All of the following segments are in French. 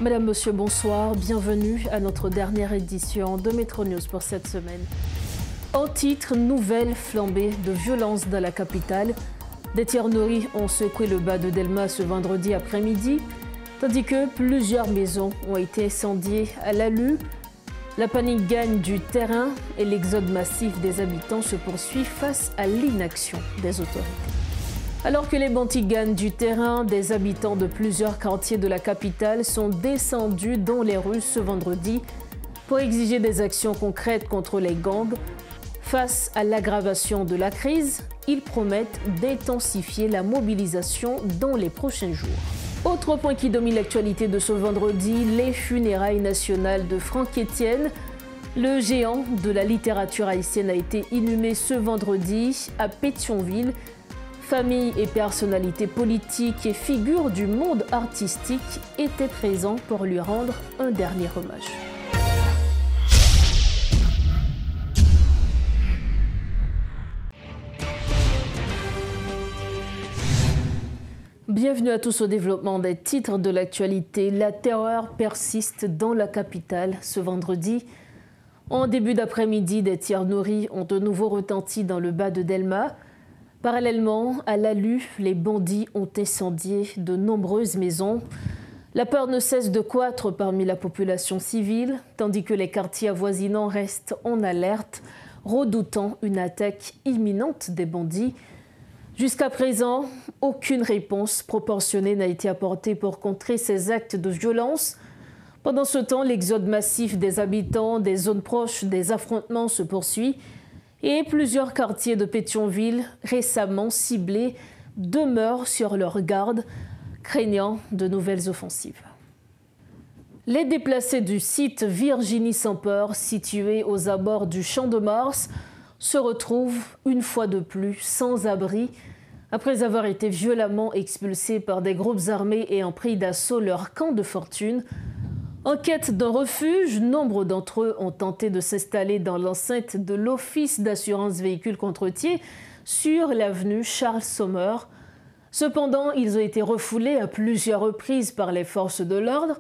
Madame, Monsieur, bonsoir. Bienvenue à notre dernière édition de Métro News pour cette semaine. En titre, nouvelle flambée de violence dans la capitale. Des tirs nourris ont secoué le bas de Delma ce vendredi après-midi, tandis que plusieurs maisons ont été incendiées à Lalu. La panique gagne du terrain et l'exode massif des habitants se poursuit face à l'inaction des autorités. Alors que les bandits gagnent du terrain, des habitants de plusieurs quartiers de la capitale sont descendus dans les rues ce vendredi pour exiger des actions concrètes contre les gangs. Face à l'aggravation de la crise, ils promettent d'intensifier la mobilisation dans les prochains jours. Autre point qui domine l'actualité de ce vendredi, les funérailles nationales de Franck Etienne. Le géant de la littérature haïtienne a été inhumé ce vendredi à Pétionville. Familles et personnalités politiques et figures du monde artistique étaient présents pour lui rendre un dernier hommage. Bienvenue à tous au développement des titres de l'actualité. La terreur persiste dans la capitale ce vendredi. En début d'après-midi, des tirs nourris ont de nouveau retenti dans le bas de Delma. Parallèlement, à Lalu, les bandits ont incendié de nombreuses maisons. La peur ne cesse de croître parmi la population civile, tandis que les quartiers avoisinants restent en alerte, redoutant une attaque imminente des bandits. Jusqu'à présent, aucune réponse proportionnée n'a été apportée pour contrer ces actes de violence. Pendant ce temps, l'exode massif des habitants des zones proches des affrontements se poursuit et plusieurs quartiers de Pétionville, récemment ciblés, demeurent sur leur garde, craignant de nouvelles offensives. Les déplacés du site Virginie sans peur, situé aux abords du Champ de Mars, se retrouvent une fois de plus sans abri après avoir été violemment expulsés par des groupes armés ayant pris d'assaut leur camp de fortune. En quête d'un refuge, nombre d'entre eux ont tenté de s'installer dans l'enceinte de l'Office d'assurance véhicules contre-tiers sur l'avenue Charles Sommer. Cependant, ils ont été refoulés à plusieurs reprises par les forces de l'ordre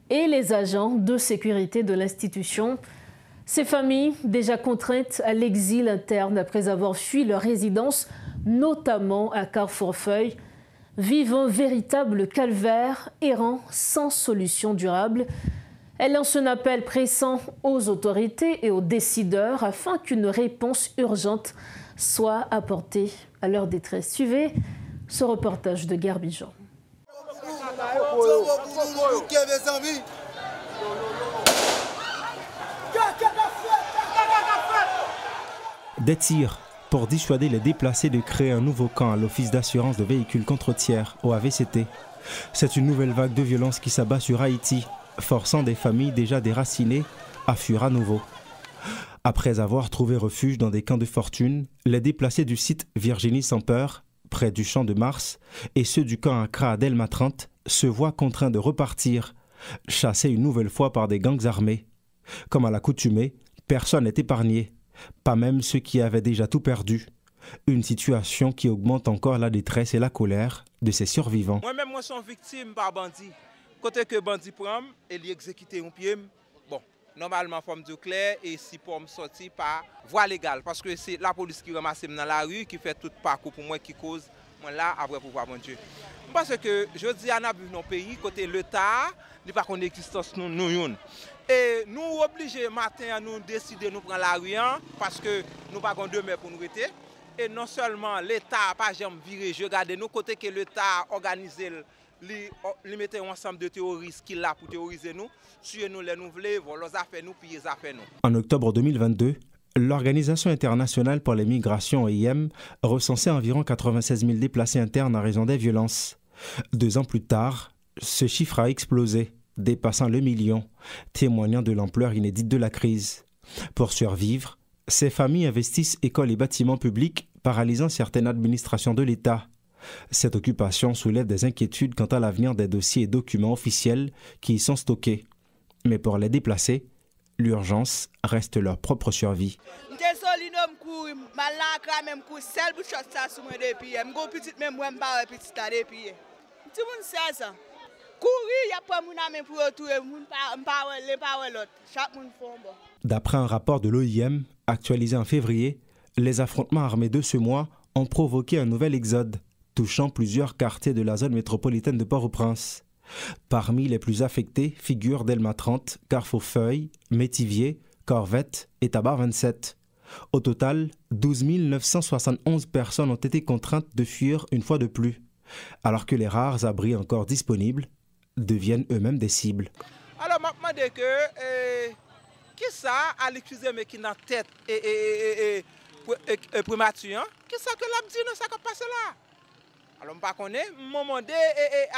et les agents de sécurité de l'institution. Ces familles, déjà contraintes à l'exil interne après avoir fui leur résidence, notamment à Carrefourfeuille, vivent un véritable calvaire errant sans solution durable. Elle lance un appel pressant aux autorités et aux décideurs afin qu'une réponse urgente soit apportée à leur détresse. Suivez ce reportage de Gerbijan. Des tirs pour dissuader les déplacés de créer un nouveau camp à l'Office d'assurance de véhicules contre-tiers, au AVCT. C'est une nouvelle vague de violence qui s'abat sur Haïti, forçant des familles déjà déracinées à fuir à nouveau. Après avoir trouvé refuge dans des camps de fortune, les déplacés du site Virginie sans peur, près du Champ de Mars, et ceux du camp Accra à Delma 30 se voient contraints de repartir, chassés une nouvelle fois par des gangs armés. Comme à l'accoutumée, personne n'est épargné. Pas même ceux qui avaient déjà tout perdu. Une situation qui augmente encore la détresse et la colère de ces survivants. Moi-même, je suis victime par bandit. Côté que bandit prend, il exécute un pied. Bon, normalement, forme de clair et si pour me sortir par voie légale. Parce que c'est la police qui ramasse dans la rue, qui fait tout parcours pour moi, qui cause moi là, après pouvoir mon Dieu. Parce que je dis à nos pays, côté l'État, il n'y a pas qu'on existence nous. Et nous obligés matin à nous décider de nous prendre la rue parce que nous n'avons pas demain pour nous rester. Et non seulement l'État n'a pas jamais viré, je regarde nous côté que l'État organisé, il mettait un ensemble de terroristes qui l'a pour terroriser nous, tuer nous les nous voulons, voler nos affaires nous, piller les affaires nous. En octobre 2022, l'Organisation internationale pour les migrations OIM recensait environ 96 000 déplacés internes en raison des violences. 2 ans plus tard, ce chiffre a explosé, dépassant le million, témoignant de l'ampleur inédite de la crise. Pour survivre, ces familles investissent écoles et bâtiments publics, paralysant certaines administrations de l'État. Cette occupation soulève des inquiétudes quant à l'avenir des dossiers et documents officiels qui y sont stockés. Mais pour les déplacés, l'urgence reste leur propre survie. D'après un rapport de l'OIM, actualisé en février, les affrontements armés de ce mois ont provoqué un nouvel exode, touchant plusieurs quartiers de la zone métropolitaine de Port-au-Prince. Parmi les plus affectés figurent Delma 30, Carrefour-Feuille, Métivier, Corvette et Tabar 27. Au total, 12 971 personnes ont été contraintes de fuir une fois de plus, alors que les rares abris encore disponibles deviennent eux-mêmes des cibles. Alors, je me demande que, qui ça, Alexis mais qui n'a tête et prématuré, qui ça que l'a dit dans ça qui passe là? Alors, je ne connais pas, je me demande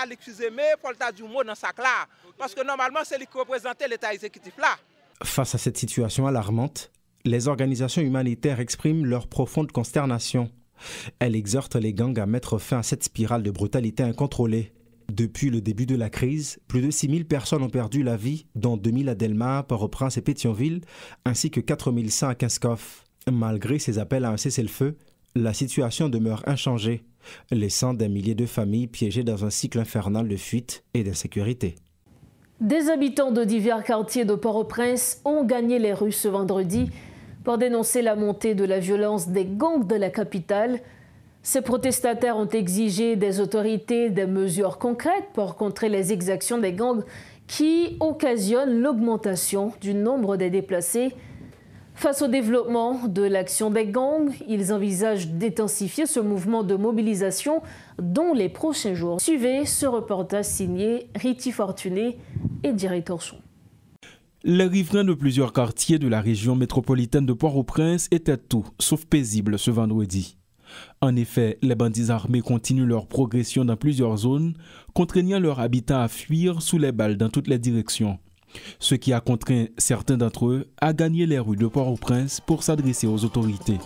Alexis mais pour le du mot dans ça là, parce que normalement, c'est lui qui représente l'État exécutif là. Face à cette situation alarmante, les organisations humanitaires expriment leur profonde consternation. Elles exhortent les gangs à mettre fin à cette spirale de brutalité incontrôlée. Depuis le début de la crise, plus de 6 000 personnes ont perdu la vie, dont 2 000 à Delma, Port-au-Prince et Pétionville, ainsi que 4 100 à Kinskov. Malgré ces appels à un cessez-le-feu, la situation demeure inchangée, laissant des milliers de familles piégées dans un cycle infernal de fuite et d'insécurité. Des habitants de divers quartiers de Port-au-Prince ont gagné les rues ce vendredi pour dénoncer la montée de la violence des gangs de la capitale. Ces protestataires ont exigé des autorités des mesures concrètes pour contrer les exactions des gangs qui occasionnent l'augmentation du nombre des déplacés. Face au développement de l'action des gangs, ils envisagent d'intensifier ce mouvement de mobilisation dans les prochains jours. Suivez ce reportage signé Riti Fortuné et Direct Torchon. Les riverains de plusieurs quartiers de la région métropolitaine de Port-au-Prince étaient tout sauf paisibles ce vendredi. En effet, les bandits armés continuent leur progression dans plusieurs zones, contraignant leurs habitants à fuir sous les balles dans toutes les directions. Ce qui a contraint certains d'entre eux à gagner les rues de Port-au-Prince pour s'adresser aux autorités.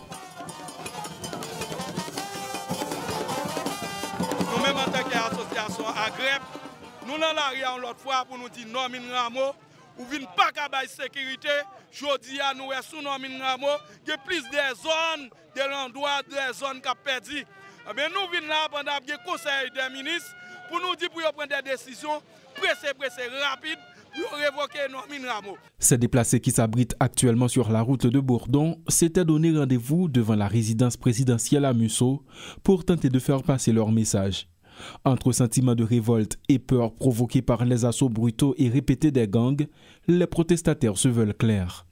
Nous-mêmes en tant qu'association AGREP, nous dans l'arrière l'autre fois pour nous dire non, Minramo, ou vient pas qu'à la sécurité, je dis à nous, sous nos Minramo, il y a plus de zones, de l'endroit, des zones qui ont perdu. Mais nous venons là pendant le conseil des ministres pour nous dire pour prendre des décisions pressées, rapides. Ces déplacés qui s'abritent actuellement sur la route de Bourdon s'étaient donné rendez-vous devant la résidence présidentielle à Musso pour tenter de faire passer leur message. Entre sentiments de révolte et peur provoqués par les assauts brutaux et répétés des gangs, les protestataires se veulent clairs.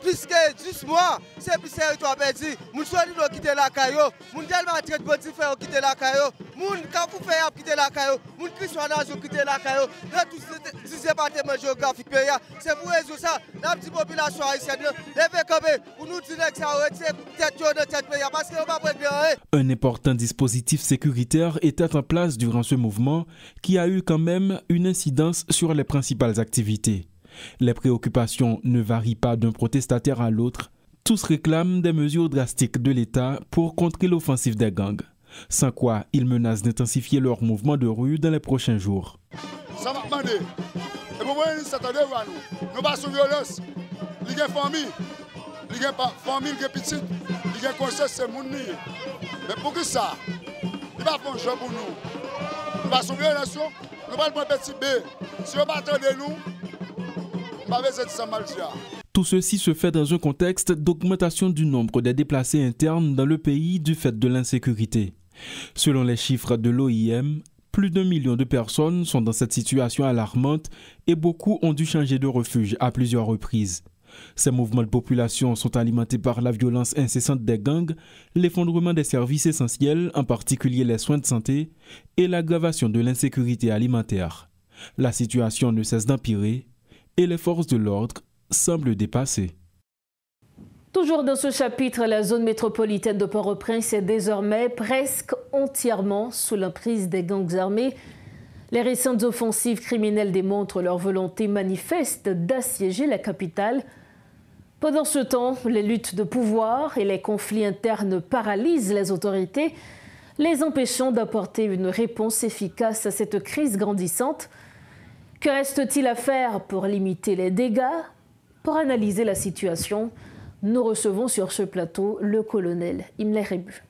Plus que 10 mois, c'est plus territoire perdu. Moun choisi de quitter la caillou. Moun tellement traite bandi faire quitter la caillou. Moun quand vous faites quitter la caillou. Moun Christianage quitter la caillou. Dans tout ce département géographique pays, c'est pour résoudre ça. La petite population haïtienne, levez camper pour nous dire que ça retire tête de tête pays parce qu'on va prendre bien. Un important dispositif sécuritaire était en place durant ce mouvement qui a eu quand même une incidence sur les principales activités. Les préoccupations ne varient pas d'un protestataire à l'autre. Tous réclament des mesures drastiques de l'État pour contrer l'offensive des gangs, sans quoi ils menacent d'intensifier leur mouvement de rue dans les prochains jours. Ça m'a demandé. Et pour moi, s'attendait à nous. Nous pas sous violence. Il y a famille. Il y a famille qui est petite. Il y a conseil, c'est mon nid. Mais pour que ça, il va faire un jeu pour nous. Nous pas sous violence. Nous pas le petit B. Si on pas attendre nous, tout ceci se fait dans un contexte d'augmentation du nombre des déplacés internes dans le pays du fait de l'insécurité. Selon les chiffres de l'OIM, plus d'1 million de personnes sont dans cette situation alarmante et beaucoup ont dû changer de refuge à plusieurs reprises. Ces mouvements de population sont alimentés par la violence incessante des gangs, l'effondrement des services essentiels, en particulier les soins de santé, et l'aggravation de l'insécurité alimentaire. La situation ne cesse d'empirer et les forces de l'ordre semblent dépassées. Toujours dans ce chapitre, la zone métropolitaine de Port-au-Prince est désormais presque entièrement sous l'emprise des gangs armés. Les récentes offensives criminelles démontrent leur volonté manifeste d'assiéger la capitale. Pendant ce temps, les luttes de pouvoir et les conflits internes paralysent les autorités, les empêchant d'apporter une réponse efficace à cette crise grandissante. Que reste-t-il à faire pour limiter les dégâts? Pour analyser la situation, nous recevons sur ce plateau le colonel Imler Rebu.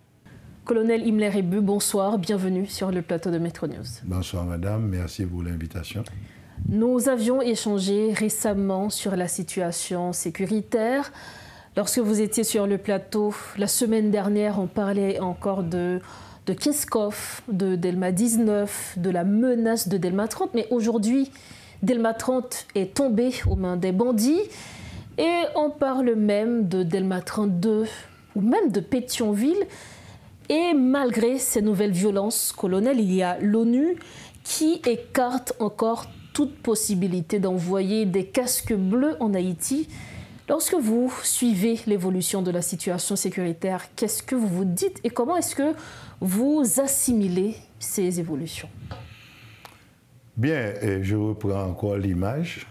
Colonel Himmler Ebu, bonsoir, bienvenue sur le plateau de Metro News. Bonsoir madame, merci pour l'invitation. Nous avions échangé récemment sur la situation sécuritaire. Lorsque vous étiez sur le plateau, la semaine dernière, on parlait encore de Keskov, de Delma 19, de la menace de Delma 30. Mais aujourd'hui, Delma 30 est tombé aux mains des bandits. Et on parle même de Delma 32 ou même de Pétionville. Et malgré ces nouvelles violences, colonel, il y a l'ONU qui écarte encore toute possibilité d'envoyer des casques bleus en Haïti. Lorsque vous suivez l'évolution de la situation sécuritaire, qu'est-ce que vous vous dites et comment est-ce que vous assimilez ces évolutions? Bien, je reprends encore l'image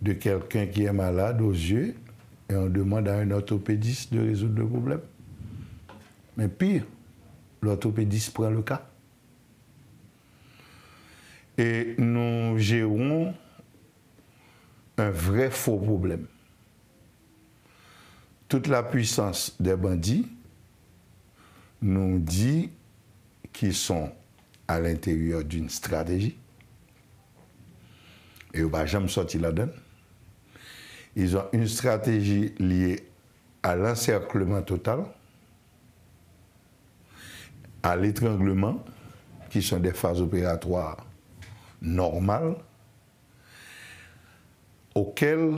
de quelqu'un qui est malade aux yeux et on demande à un orthopédiste de résoudre le problème. Mais pire, l'orthopédiste prend le cas. Et nous gérons un vrai faux problème. Toute la puissance des bandits nous dit qu'ils sont à l'intérieur d'une stratégie. Et on ne va jamais sortir la donne. Ils ont une stratégie liée à l'encerclement total, à l'étranglement, qui sont des phases opératoires normales, auxquelles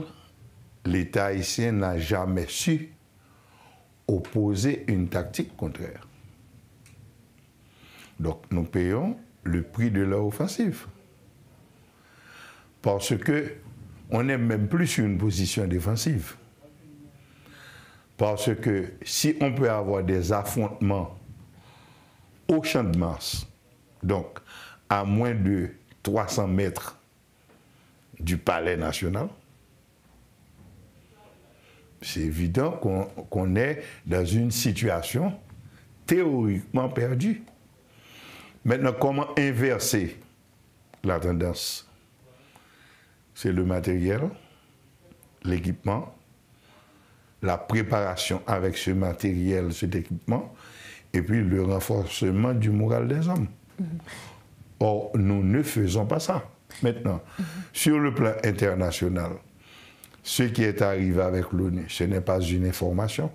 l'État haïtien n'a jamais su opposer une tactique contraire. Donc nous payons le prix de leur offensive. Parce qu'on n'est même plus sur une position défensive. Parce que si on peut avoir des affrontements au champ de Mars, donc à moins de 300 mètres du palais national, c'est évident qu'on est dans une situation théoriquement perdue. Maintenant, comment inverser la tendance? C'est le matériel, l'équipement, la préparation avec ce matériel, cet équipement, et puis le renforcement du moral des hommes. Or, nous ne faisons pas ça. Maintenant, sur le plan international, ce qui est arrivé avec l'ONU, ce n'est pas une information.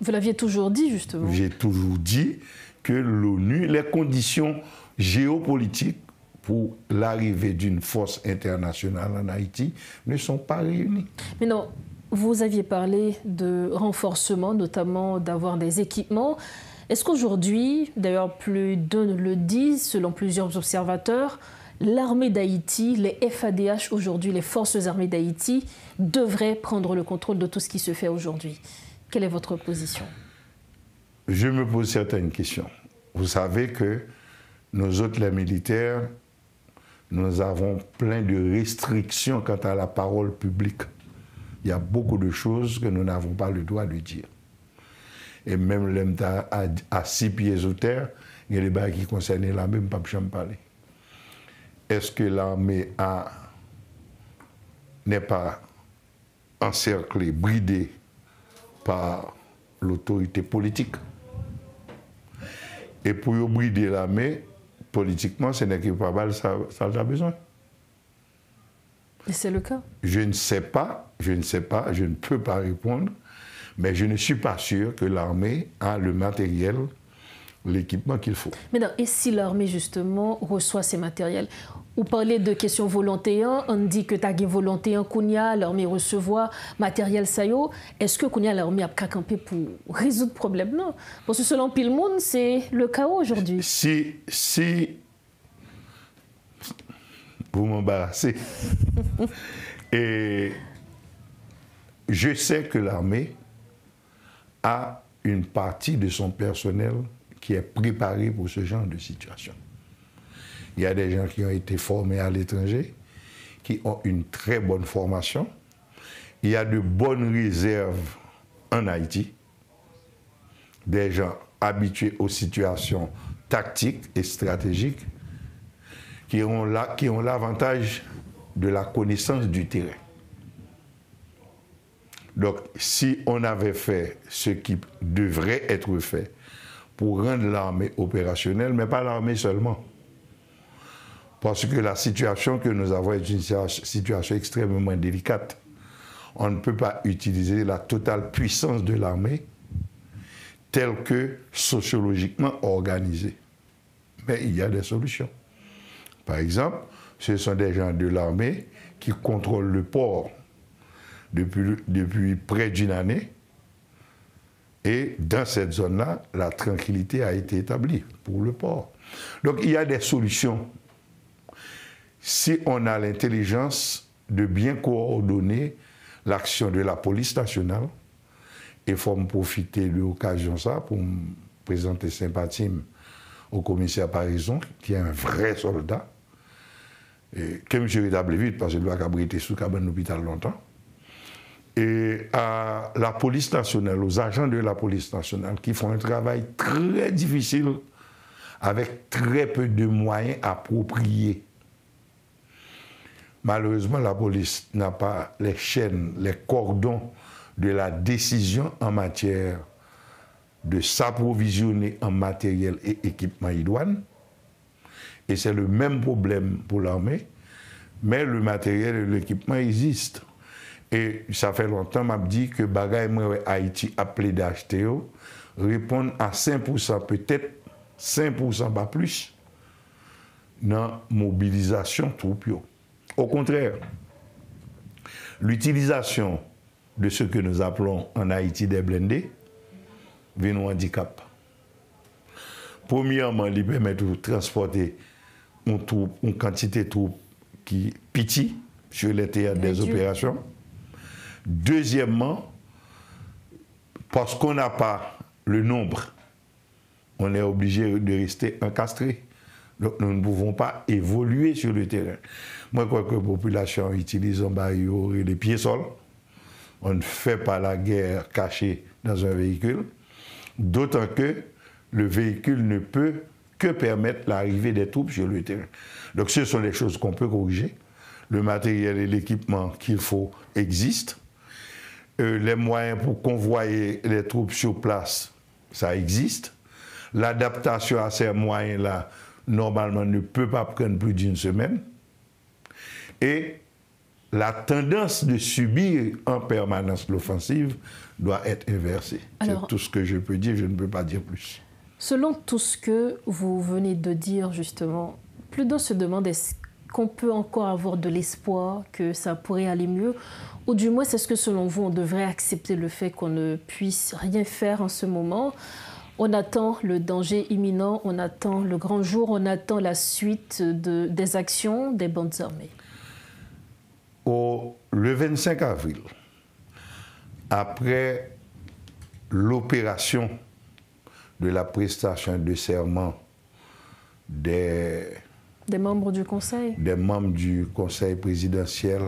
Vous l'aviez toujours dit, justement. J'ai toujours dit que l'ONU, les conditions géopolitiques pour l'arrivée d'une force internationale en Haïti ne sont pas réunies. Mais non, vous aviez parlé de renforcement, notamment d'avoir des équipements. Est-ce qu'aujourd'hui, d'ailleurs plus d'un le disent, selon plusieurs observateurs, l'armée d'Haïti, les FADH aujourd'hui, les forces armées d'Haïti, devraient prendre le contrôle de tout ce qui se fait aujourd'hui? Quelle est votre position? Je me pose certaines questions. Vous savez que nous autres, les militaires, nous avons plein de restrictions quant à la parole publique. Il y a beaucoup de choses que nous n'avons pas le droit de dire. Et même l'homme à 6 pieds sous terre, il y a des bails qui concernent l'armée, je ne peux pas parler. Est-ce que l'armée n'est pas encerclée, bridée par l'autorité politique? Et pour brider l'armée, politiquement, ce n'est que pas mal, ça a besoin. Et c'est le cas? Je ne sais pas, je ne peux pas répondre, mais je ne suis pas sûr que l'armée a le matériel, l'équipement qu'il faut. Mais non, et si l'armée, justement, reçoit ces matériels? Vous parlez de questions volontaires, on dit que tu volontaire Kounia, l'armée recevoir matériel sayo. Est-ce que Kounia l'armée a camper pour résoudre le problème? Non. Parce que selon pile monde, c'est le chaos aujourd'hui. Si vous m'embarrassez, et je sais que l'armée a une partie de son personnel qui est préparé pour ce genre de situation. Il y a des gens qui ont été formés à l'étranger, qui ont une très bonne formation. Il y a de bonnes réserves en Haïti, des gens habitués aux situations tactiques et stratégiques, qui ont l'avantage de la connaissance du terrain. Donc, si on avait fait ce qui devrait être fait pour rendre l'armée opérationnelle, mais pas l'armée seulement. Parce que la situation que nous avons est une situation extrêmement délicate. On ne peut pas utiliser la totale puissance de l'armée telle que sociologiquement organisée. Mais il y a des solutions. Par exemple, ce sont des gens de l'armée qui contrôlent le port depuis près d'une année. Et dans cette zone-là, la tranquillité a été établie pour le port. Donc il y a des solutions. Si on a l'intelligence de bien coordonner l'action de la police nationale, il faut me profiter de l'occasion ça pour me présenter sympathie au commissaire Parison, qui est un vrai soldat, et que je rétablis vite parce que je dois abriter sous cabane d'hôpital longtemps. Et à la police nationale, aux agents de la police nationale qui font un travail très difficile avec très peu de moyens appropriés. Malheureusement, la police n'a pas les chaînes, les cordons de la décision en matière de s'approvisionner en matériel et équipement idoine. Et c'est le même problème pour l'armée, mais le matériel et l'équipement existent. Et ça fait longtemps que je dis que Bagay Haïti appelé d'acheter répondent à 5%, peut-être 5% pas plus, dans la mobilisation troupe. Au contraire, l'utilisation de ce que nous appelons en Haïti des blindés vient nous handicap. Premièrement, il permet de transporter une quantité de troupes qui pitié sur les théâtres des opérations. Deuxièmement, parce qu'on n'a pas le nombre, on est obligé de rester encastré. Donc nous ne pouvons pas évoluer sur le terrain. Moi, je crois que la population utilise un baril et des pieds-sols. On ne fait pas la guerre cachée dans un véhicule, d'autant que le véhicule ne peut que permettre l'arrivée des troupes sur le terrain. Donc ce sont des choses qu'on peut corriger. Le matériel et l'équipement qu'il faut existent. Les moyens pour convoyer les troupes sur place, ça existe. L'adaptation à ces moyens-là, normalement, ne peut pas prendre plus d'une semaine. Et la tendance de subir en permanence l'offensive doit être inversée. C'est tout ce que je peux dire, je ne peux pas dire plus. Selon tout ce que vous venez de dire, justement, Pluto se demande est-ce qu'on peut encore avoir de l'espoir que ça pourrait aller mieux, ou du moins, est-ce que selon vous, on devrait accepter le fait qu'on ne puisse rien faire en ce moment? On attend le danger imminent, on attend le grand jour, on attend la suite des actions des bandes armées. Le 25 avril, après l'opération de la prestation de serment des membres du Conseil? Des membres du Conseil présidentiel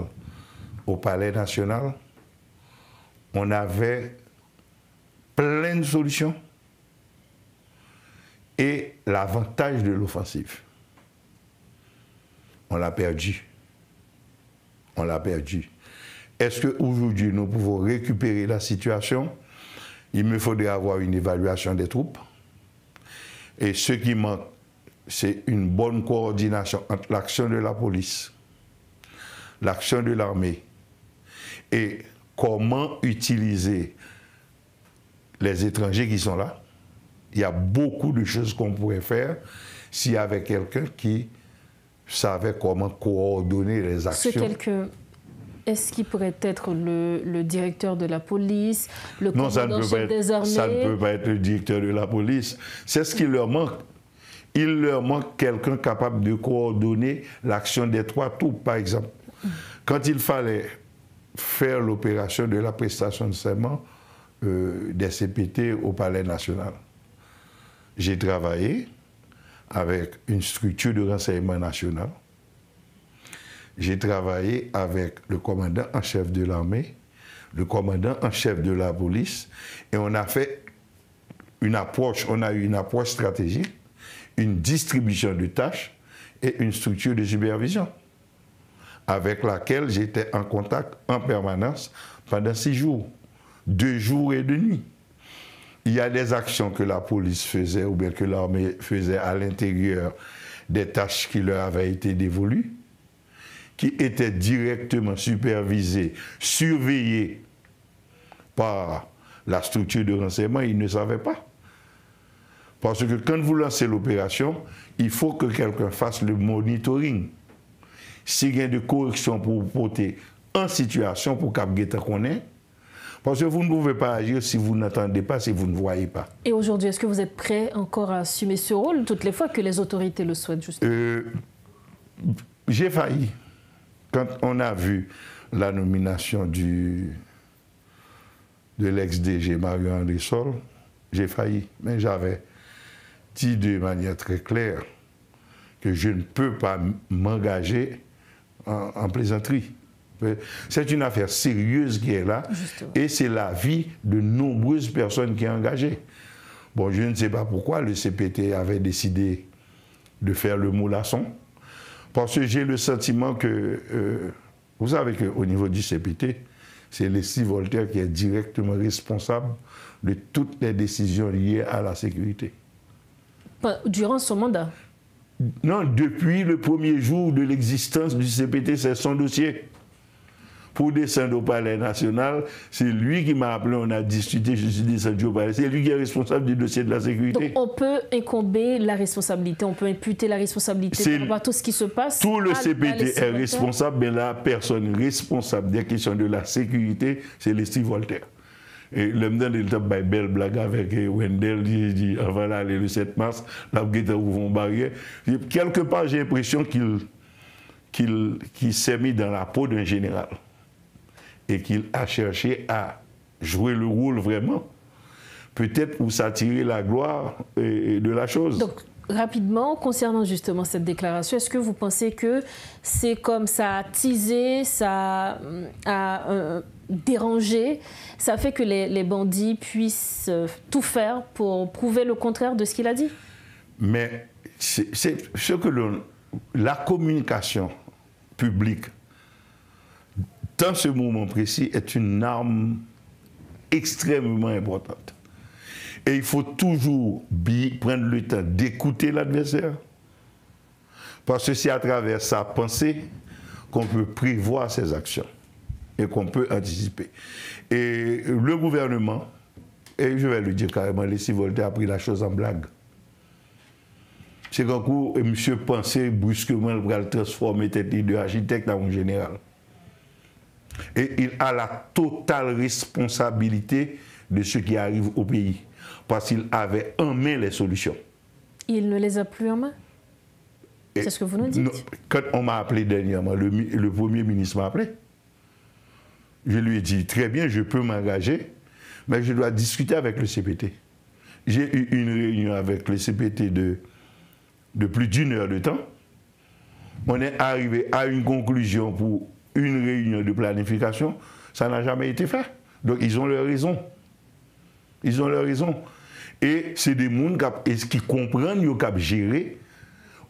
au Palais national, on avait plein de solutions et l'avantage de l'offensive. On l'a perdu. On l'a perdu. Est-ce qu'aujourd'hui, nous pouvons récupérer la situation? Il me faudrait avoir une évaluation des troupes. Et ce qui manque, c'est une bonne coordination entre l'action de la police, l'action de l'armée et comment utiliser les étrangers qui sont là. Il y a beaucoup de choses qu'on pourrait faire s'il y avait quelqu'un qui savait comment coordonner les actions. Ce quelqu'un, est-ce qu'il pourrait être le directeur de la police, le commandant chef des armées? Ça ne peut pas être le directeur de la police. C'est ce qui leur manque. Il leur manque quelqu'un capable de coordonner l'action des trois troupes, par exemple. Quand il fallait faire l'opération de la prestation de serment des CPT au Palais national, j'ai travaillé avec une structure de renseignement national. J'ai travaillé avec le commandant en chef de l'armée, le commandant en chef de la police, et on a fait une approche, on a eu une approche stratégique, une distribution de tâches et une structure de supervision avec laquelle j'étais en contact en permanence pendant 6 jours, 2 jours et 2 nuits. il y a des actions que la police faisait ou bien que l'armée faisait à l'intérieur des tâches qui leur avaient été dévolues, qui étaient directement supervisées, surveillées par la structure de renseignement, ils ne savaient pas. Parce que quand vous lancez l'opération, il faut que quelqu'un fasse le monitoring. S'il y a de corrections pour vous porter en situation pour qu'Abgueta connaisse, parce que vous ne pouvez pas agir si vous n'entendez pas, si vous ne voyez pas. Et aujourd'hui, est-ce que vous êtes prêt encore à assumer ce rôle toutes les fois que les autorités le souhaitent, justement? J'ai failli. Quand on a vu la nomination de l'ex-DG Mario-André Sol, j'ai failli. Mais j'avais dit de manière très claire que je ne peux pas m'engager en plaisanterie. C'est une affaire sérieuse qui est là. Justement. Et c'est la vie de nombreuses personnes qui sont engagées. Bon, je ne sais pas pourquoi le CPT avait décidé de faire le moullasson, parce que j'ai le sentiment que, vous savez qu'au niveau du CPT, c'est Leslie Voltaire qui est directement responsable de toutes les décisions liées à la sécurité. Durant son mandat? Non, depuis le premier jour de l'existence du CPT, c'est son dossier. Pour descendre au Palais national, c'est lui qui m'a appelé, on a discuté, je suis descendu au Palais. C'est lui qui est responsable du dossier de la sécurité. Donc on peut incomber la responsabilité, on peut imputer la responsabilité par tout ce qui se passe. Tout le CPT est responsable, mais la personne responsable des questions de la sécurité, c'est Leslie Voltaire. Et le temps il a une belle blague avec Wendell, il dit on va aller le 7 mars, la guette ouvre une barrière. Quelque part, j'ai l'impression qu'il s'est mis dans la peau d'un général et qu'il a cherché à jouer le rôle vraiment, peut-être pour s'attirer la gloire de la chose. Donc, rapidement, concernant justement cette déclaration, est-ce que vous pensez que c'est comme ça a teasé, ça a dérangé, ça fait que les bandits puissent tout faire pour prouver le contraire de ce qu'il a dit? Mais c'est ce que la communication publique, dans ce moment précis, est une arme extrêmement importante. Et il faut toujours prendre le temps d'écouter l'adversaire. Parce que c'est à travers sa pensée qu'on peut prévoir ses actions et qu'on peut anticiper. Et le gouvernement, et je vais le dire carrément, Leslie Voltaire a pris la chose en blague. C'est qu'un coup, monsieur pensait brusquement qu'il va transformer tête de architecte en général. Et il a la totale responsabilité de ce qui arrive au pays. Parce qu'il avait en main les solutions. Il ne les a plus en main? C'est ce que vous nous dites? Non, quand on m'a appelé dernièrement, le Premier ministre m'a appelé. Je lui ai dit, très bien, je peux m'engager, mais je dois discuter avec le CPT. J'ai eu une réunion avec le CPT de plus d'1 heure de temps. On est arrivé à une conclusion pour une réunion de planification. Ça n'a jamais été fait. Donc ils ont leur raison. Ils ont leur raison. Et c'est des gens qui comprennent, qui ont géré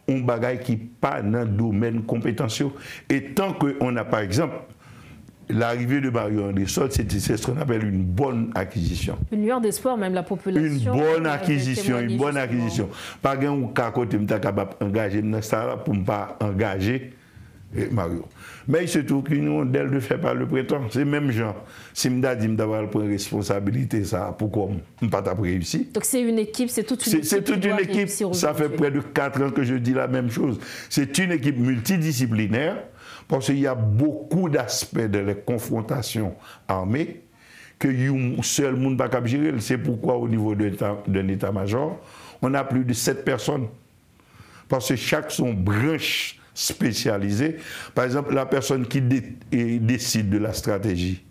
un bagage qui n'est pas dans le domaine compétentiel. Et tant qu'on a, par exemple, l'arrivée de Mario-André Sol, c'est ce qu'on appelle une bonne acquisition. Une lueur d'espoir, même la population. Une bonne acquisition, une bonne acquisition. Pas qu'un côté, je suis capable d'engager pour ne pas engager Mario. Mais il se trouve qu'une rondelle ne fait pas le prétend. C'est même genre. Si je dis d'avoir la responsabilité, ça, pourquoi je ne pas réussi? Donc c'est une équipe, c'est toute une équipe. C'est toute une équipe. Ça fait près de 4 ans que je dis la même chose. C'est une équipe multidisciplinaire parce qu'il y a beaucoup d'aspects de la confrontation armée que un seul monde ne peut pas gérer. C'est pourquoi au niveau d'un état-major, on a plus de 7 personnes. Parce que chaque son branche spécialisée. Par exemple, la personne qui décide de la stratégie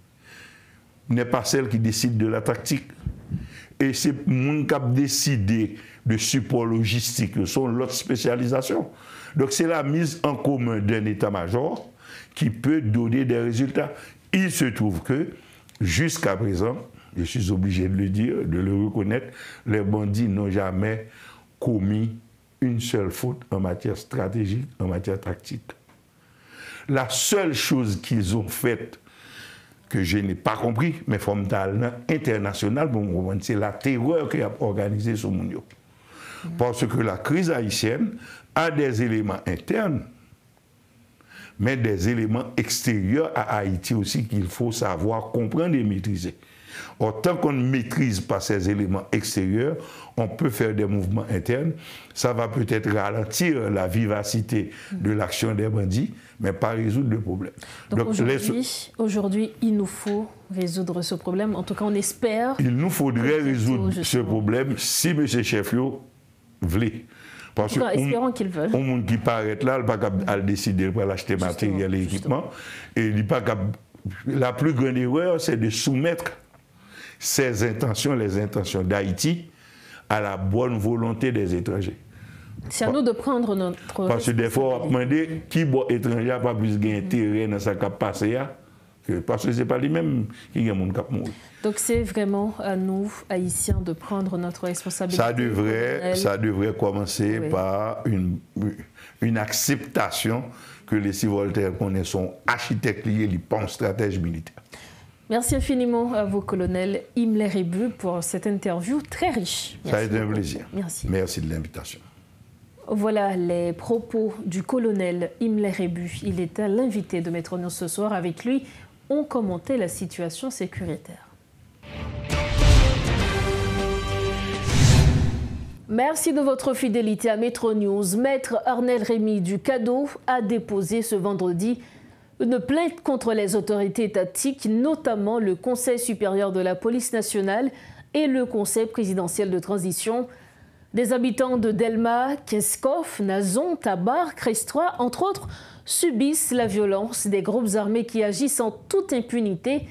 n'est pas celle qui décide de la tactique. Et c'est mon qui a décidé de support logistique, sont l'autre spécialisation. Donc c'est la mise en commun d'un état-major qui peut donner des résultats. Il se trouve que jusqu'à présent, je suis obligé de le dire, de le reconnaître, les bandits n'ont jamais commis une seule faute en matière stratégique, en matière tactique. La seule chose qu'ils ont faite que je n'ai pas compris, mais fondamentalement international, c'est la terreur qui a organisé ce monde. Parce que la crise haïtienne a des éléments internes, mais des éléments extérieurs à Haïti aussi qu'il faut savoir comprendre et maîtriser. Or, tant qu'on ne maîtrise pas ces éléments extérieurs, on peut faire des mouvements internes. Ça va peut-être ralentir la vivacité de l'action des bandits, mais pas résoudre le problème. Donc aujourd'hui, il nous faut résoudre ce problème. En tout cas, on espère. Il nous faudrait résoudre ce problème si M. Chefio voulait. Parce que espérons qu'ils veulent. Un monde qui paraît là, il n'a pas qu'à décider pour acheter matériel et équipement. Et il pas la plus grande erreur, c'est de soumettre ses intentions, les intentions d'Haïti, à la bonne volonté des étrangers. C'est à nous de prendre notre Parce que des fois, on va demander qui est étranger n'a pas plus d'intérêt dans sa capacité, parce que ce n'est pas lui-même qui a mon cap mourir. Donc c'est vraiment à nous, Haïtiens, de prendre notre responsabilité. Ça devrait commencer par une acceptation que les civoltaires connaissent son architecte lié, ils pensent stratège militaire. Merci infiniment à vous, colonel Imler Rebu, pour cette interview très riche. Ça a été un plaisir. Merci. Merci de l'invitation. Voilà les propos du colonel Imler Rebu. Il était l'invité de Maître News ce soir. Avec lui, on commentait la situation sécuritaire. Merci de votre fidélité à Metro News. Maître Arnel Rémy du Cadeau a déposé ce vendredi une plainte contre les autorités étatiques, notamment le Conseil supérieur de la police nationale et le Conseil présidentiel de transition. Des habitants de Delma, Keskov, Nazon, Tabar, Crestrois, entre autres, subissent la violence des groupes armés qui agissent en toute impunité,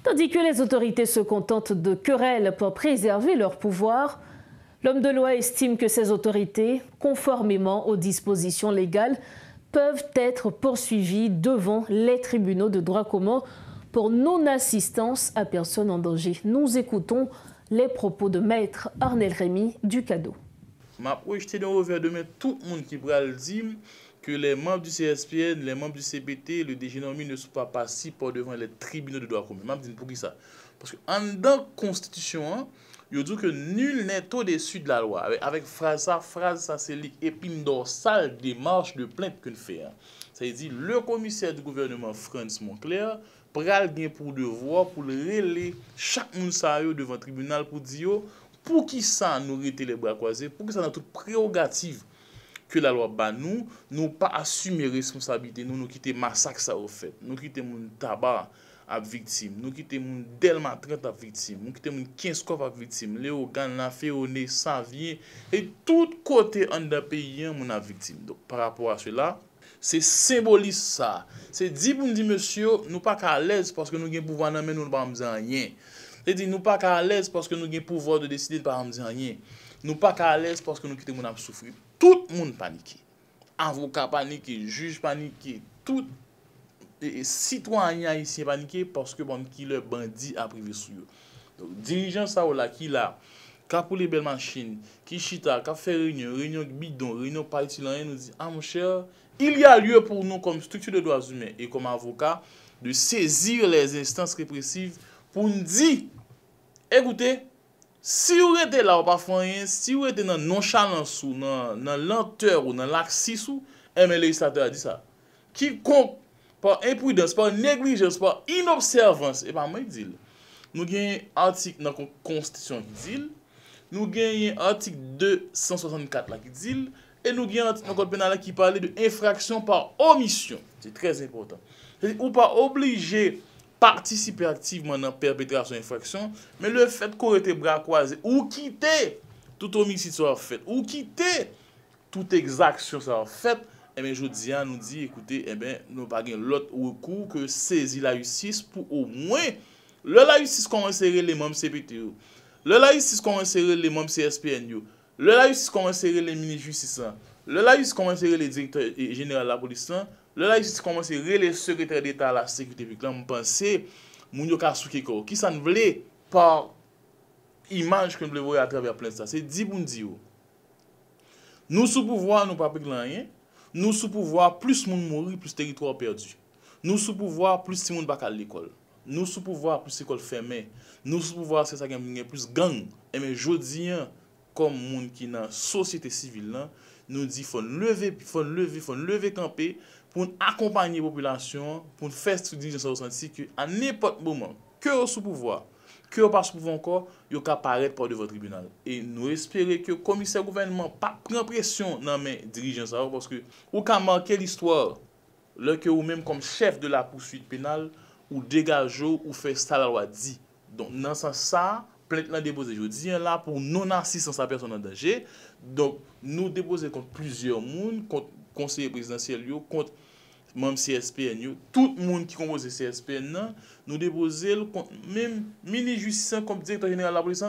tandis que les autorités se contentent de querelles pour préserver leur pouvoir. L'homme de loi estime que ces autorités, conformément aux dispositions légales, peuvent être poursuivis devant les tribunaux de droit commun pour non-assistance à personne en danger. Nous écoutons les propos de Maître Arnel Rémy du Cadeau. Je rejeté d'un revers de main tout le monde qui pourrait dire que les membres du CSPN, les membres du CPT, le DGNOMI ne sont pas passifs devant les tribunaux de droit commun. Je dis pour qui ça? Parce que en dans la Constitution, il dit que nul n'est au-dessus de la loi. Avec phrase ça c'est l'épine dorsale des démarche de plainte que nous faisons. Ça veut dire le commissaire du gouvernement France Moncler pral gen pour devoir pour relayer chaque monde ça devant le tribunal pour dire pour qui ça nous rester les bras croisés, pour qui ça dans toute prérogative que la loi ba nous pas assumer responsabilité, nous quitter massacre ça au fait, nous quitter mon tabac à victime, nous quitter mon Delma 30 à victime, nous quitter mon 15 corps à victime, Léogan, la Féoné, Savien et tout côté en d'un pays mon a victime. Donc par rapport à cela, c'est symbolise ça. C'est dit pour nous dire monsieur, nous pas à l'aise parce que nous avons pouvoir non mais nous pas dire rien. C'est dit nous pas à l'aise parce que nous avons pouvoir de décider de pas dire rien. Nous pas à l'aise parce que nous quitter mon a souffrir. Tout le monde paniqué. Avocat paniqué, juge paniqué, tout citoyen haïtien paniqué parce que bon qui le bandit a privé sur eux. Donc dirigeant ça là qui là qu'a pour les belles machines, qui chita, qu'a fait réunion bidon, réunion pas utile rien nous dit ah mon cher, il y a lieu pour nous comme structure de droits humains et comme avocat de saisir les instances répressives pour nous dire écoutez, si vous êtes là ou pas rien, si vous êtes dans nonchalance ou dans lenteur ou dans laxisme, mais le législateur a dit ça. Quiconque par imprudence, par négligence, par inobservance, et pas moi dit. Nous avons un article dans la Constitution qui dit, nous avons un article 264 là qui dit, et nous avons un article dans le code pénal qui parle de infraction par omission. C'est très important. C'est-à-dire, ou pas obligé participer activement dans la perpétration d'infraction, mais le fait qu'on ait les bras croisés, ou quitter tout homicide soit fait, ou quitter toute exaction soit faite, eh bien, je dis à nous dit, écoutez, eh bien, nous pas l'autre recours que saisir la justice pour au moins, la justice qu'on insérer les membres CPT, la justice qu'on insérer les membres CSPN, la justice qu'on insérer les ministres justice, la justice qu'on insérer les directeurs généraux de la police, la justice qu'on insérer les secrétaires d'État à la sécurité publique, là, je pense, moun yo ka soukeko, qui ça ne voulait par image que nous voyons à travers plein ça, c'est dit pour nous dire, nous sous pouvoir, nous pas pris rien. Nous sous pouvoir, plus moun mourir, plus territoire perdu. Nous sous pouvoir, plus si moun bak à l'école. nous sous pouvoir plus école fermée, nous sous pouvoir c'est ça qui a plus gang. Et mais jodi comme monde qui dans société civile là, nous dit faut lever camper pour accompagner la population, pour faire cette diligence ressentie que à n'importe moment que sous pouvoir, que pas sous pouvoir encore, yo ka paraître par devant tribunal. Et nous espérons que le commissaire gouvernement pas prend pression dans mes dirigeants parce que ou ka marquer l'histoire là que ou même comme chef de la poursuite pénale ou dégage ou fait ça la loi dit. Donc dans ce sens ça plainte là déposé jeudi là pour non assistance à personne en danger. Donc nous déposer contre plusieurs monde, contre conseiller présidentiel contre même CSPN tout le monde qui compose CSPN nous déposer contre même ministre justice comme directeur général de la police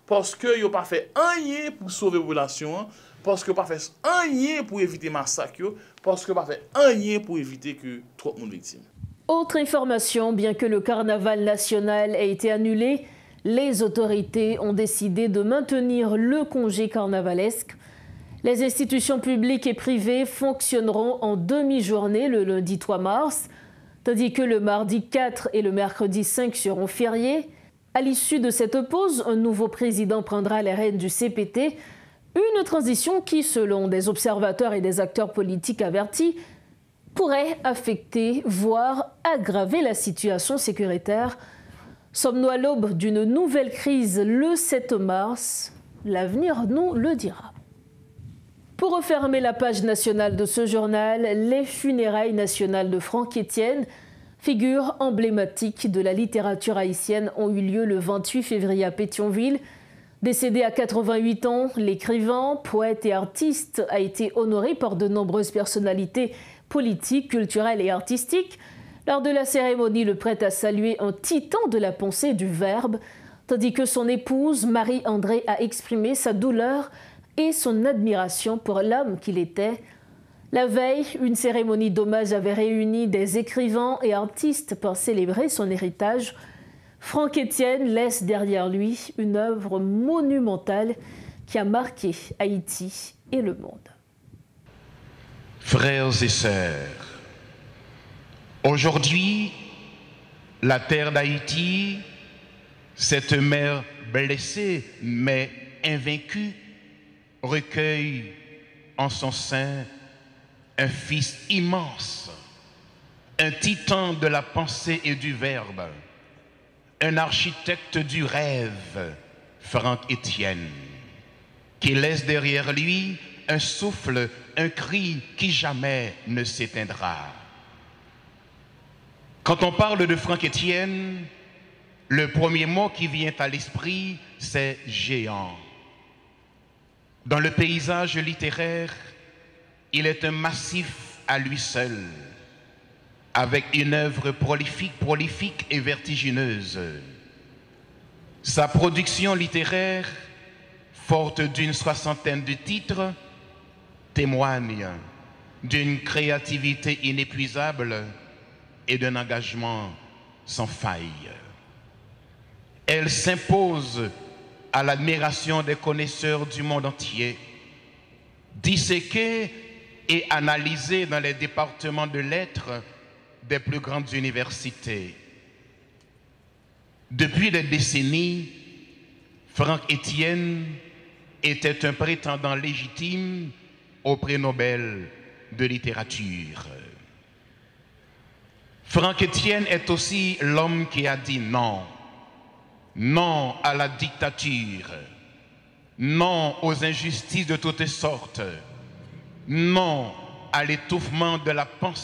parce que yo pas fait rien pour sauver la population, parce que pas fait rien pour éviter massacre, parce que pas fait rien pour éviter que trop de monde victime. Autre information, bien que le carnaval national ait été annulé, les autorités ont décidé de maintenir le congé carnavalesque. Les institutions publiques et privées fonctionneront en demi-journée le lundi 3 mars, tandis que le mardi 4 et le mercredi 5 seront fériés. À l'issue de cette pause, un nouveau président prendra les rênes du CPT, une transition qui, selon des observateurs et des acteurs politiques avertis, pourrait affecter, voire aggraver la situation sécuritaire. Sommes-nous à l'aube d'une nouvelle crise le 7 mars? L'avenir nous le dira. Pour refermer la page nationale de ce journal, les funérailles nationales de Franck Etienne, figure emblématique de la littérature haïtienne, ont eu lieu le 28 février à Pétionville. Décédé à 88 ans, l'écrivain, poète et artiste a été honoré par de nombreuses personnalités politiques, culturelles et artistiques. Lors de la cérémonie, le prêtre a salué un titan de la pensée et du verbe, tandis que son épouse, Marie-André, a exprimé sa douleur et son admiration pour l'homme qu'il était. La veille, une cérémonie d'hommage avait réuni des écrivains et artistes pour célébrer son héritage. Franck Etienne laisse derrière lui une œuvre monumentale qui a marqué Haïti et le monde. Frères et sœurs, aujourd'hui, la terre d'Haïti, cette mère blessée mais invaincue, recueille en son sein un fils immense, un titan de la pensée et du verbe, un architecte du rêve, Franck Etienne, qui laisse derrière lui un souffle, un cri qui jamais ne s'éteindra. Quand on parle de Franck Etienne, le premier mot qui vient à l'esprit, c'est géant. Dans le paysage littéraire, il est un massif à lui seul, avec une œuvre prolifique et vertigineuse. Sa production littéraire, forte d'une 60aine de titres, témoigne d'une créativité inépuisable et d'un engagement sans faille. Elle s'impose à l'admiration des connaisseurs du monde entier, disséquée et analysée dans les départements de lettres des plus grandes universités. Depuis des décennies, Franck Etienne était un prétendant légitime au prix Nobel de littérature. Franck Etienne est aussi l'homme qui a dit non. Non à la dictature, non aux injustices de toutes sortes, non à l'étouffement de la pensée